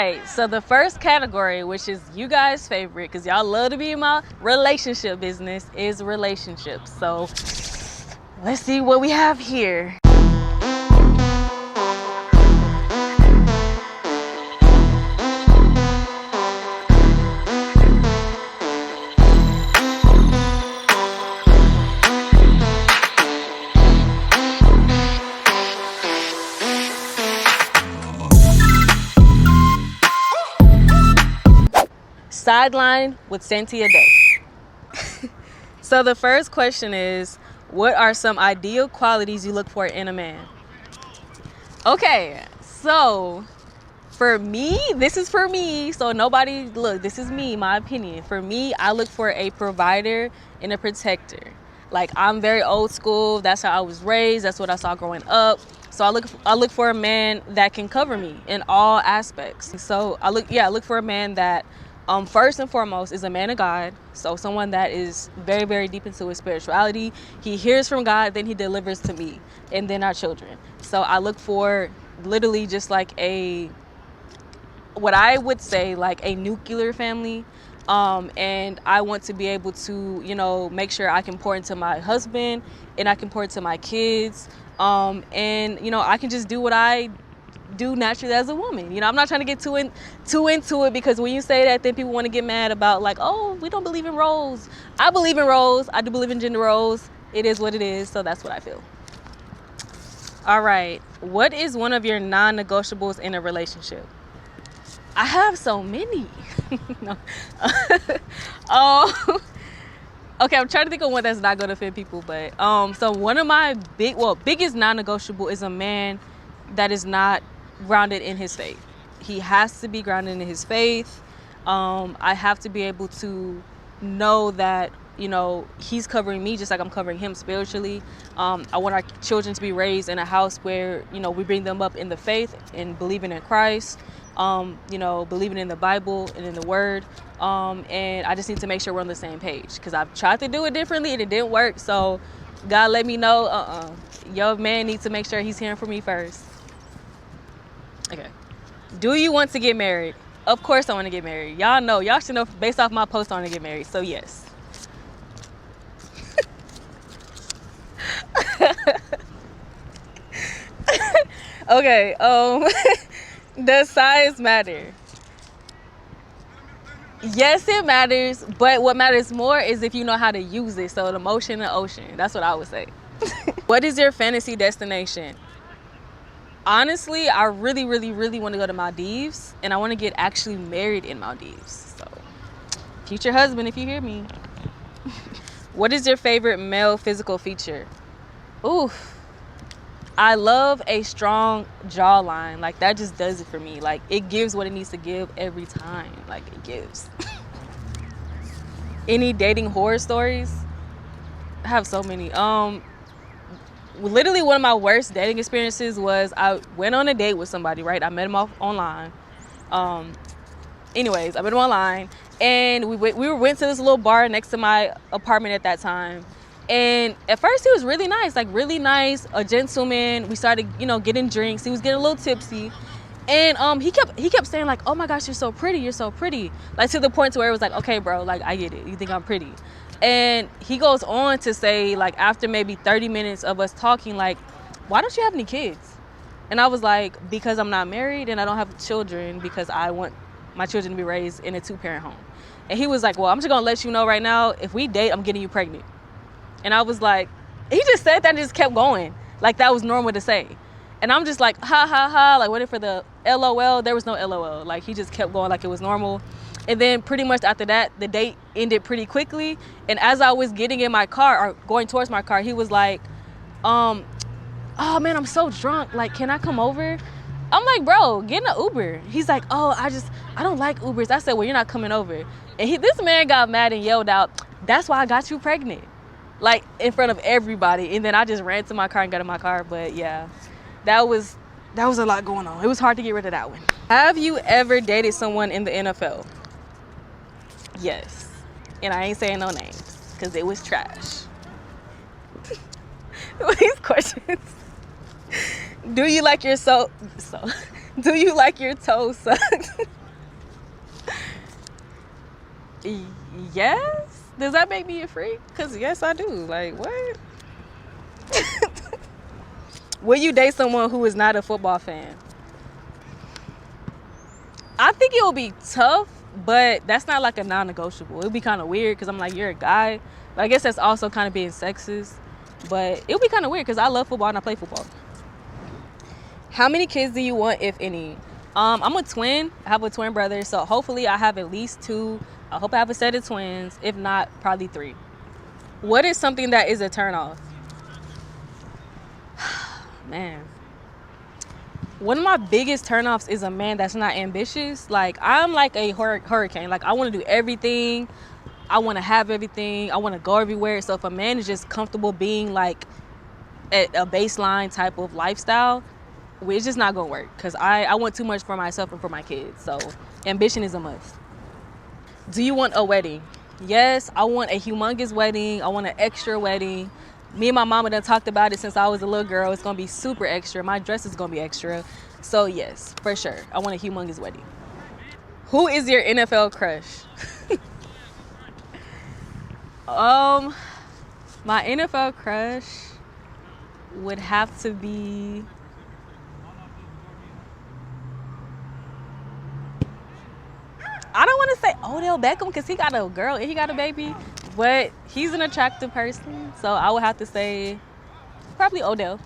right, so the first category, which is you guys' favorite, because y'all love to be in my relationship business, is relationships. So let's see what we have here. Sideline with Cynthia Day. So the first question is, what are some ideal qualities you look for in a man? Okay, so for me, this is for me. So nobody, look, this is me, my opinion. For me, I look for a provider and a protector. Like, I'm very old school. That's how I was raised. That's what I saw growing up. So I look for a man that can cover me in all aspects. So I look for a man that first and foremost is a man of God. So someone that is very, very deep into his spirituality. He hears from God, then he delivers to me and then our children. So I look for literally just like what I would say like a nuclear family. And I want to be able to, make sure I can pour into my husband and I can pour into my kids. And, I can just do what I do naturally as a woman. I'm not trying to get too into it, because when you say that, then people want to get mad about like, oh, we don't believe in roles. I believe in roles. I do believe in gender roles. It is what it is. So that's what I feel. All right. What is one of your non-negotiables in a relationship? I have so many. No. Okay, I'm trying to think of one that's not going to offend people, but so one of my biggest non-negotiable is a man that is not grounded in his faith. He has to be grounded in his faith. I have to be able to know that he's covering me just like I'm covering him spiritually. I want our children to be raised in a house where we bring them up in the faith and believing in Christ, believing in the Bible and in the Word. And I just need to make sure we're on the same page, because I've tried to do it differently and it didn't work. So God let me know, your man needs to make sure he's hearing from me first. Okay. Do you want to get married? Of course I want to get married. Y'all should know based off my post I want to get married. So yes. Okay. Does size matter? Yes, it matters, but what matters more is if you know how to use it. So the motion and ocean. That's what I would say. What is your fantasy destination? Honestly, I really, really, really want to go to Maldives, and I want to get actually married in Maldives. So, future husband, if you hear me. What is your favorite male physical feature? Oof. I love a strong jawline. Like, that just does it for me. Like, it gives what it needs to give every time. Like, it gives. Any dating horror stories? I have so many. Literally one of my worst dating experiences was I went on a date with somebody, right? I met him online. Anyways, I met him online, and we went to this little bar next to my apartment at that time. And at first he was really nice, a gentleman. We started, getting drinks. He was getting a little tipsy. And he kept saying like, oh my gosh, you're so pretty. Like, to the point to where it was like, okay, bro, like, I get it. You think I'm pretty. And he goes on to say, like, after maybe 30 minutes of us talking, like, why don't you have any kids? And I was like, because I'm not married and I don't have children, because I want my children to be raised in a 2-parent home. And he was like, well, I'm just going to let you know right now, if we date, I'm getting you pregnant. And I was like, he just said that and just kept going. Like, that was normal to say. And I'm just like, ha, ha, ha, like, waiting for the LOL. There was no LOL. Like, he just kept going like it was normal. And then pretty much after that, the date ended pretty quickly. And as I was getting in my car, or going towards my car, he was like, oh man, I'm so drunk. Like, can I come over? I'm like, bro, get in an Uber. He's like, oh, I don't like Ubers. I said, well, you're not coming over. And this man got mad and yelled out, that's why I got you pregnant. Like, in front of everybody. And then I just ran to my car and got in my car. But yeah, that was a lot going on. It was hard to get rid of that one. Have you ever dated someone in the NFL? Yes. And I ain't saying no names, because it was trash. These questions. Do you like your Do you like your toes sucked? Yes. Does that make me a freak? Because yes, I do. Like, what? Will you date someone who is not a football fan? I think it will be tough, but that's not like a non-negotiable. It would be kind of weird because I'm like, you're a guy. But I guess that's also kind of being sexist. But it would be kind of weird because I love football and I play football. How many kids do you want, if any? I'm a twin. I have a twin brother. So hopefully I have at least 2. I hope I have a set of twins. If not, probably 3. What is something that is a turnoff? Man. One of my biggest turnoffs is a man that's not ambitious. Like, I'm like a hurricane. Like, I want to do everything. I want to have everything. I want to go everywhere. So if a man is just comfortable being like at a baseline type of lifestyle, it's just not going to work. Because I want too much for myself and for my kids. So ambition is a must. Do you want a wedding? Yes, I want a humongous wedding. I want an extra wedding. Me and my mama done talked about it since I was a little girl. It's going to be super extra. My dress is going to be extra. So yes, for sure. I want a humongous wedding. Who is your NFL crush? My NFL crush would have to be... I don't want to say Odell Beckham because he got a girl and he got a baby, but he's an attractive person, so I would have to say probably Odell.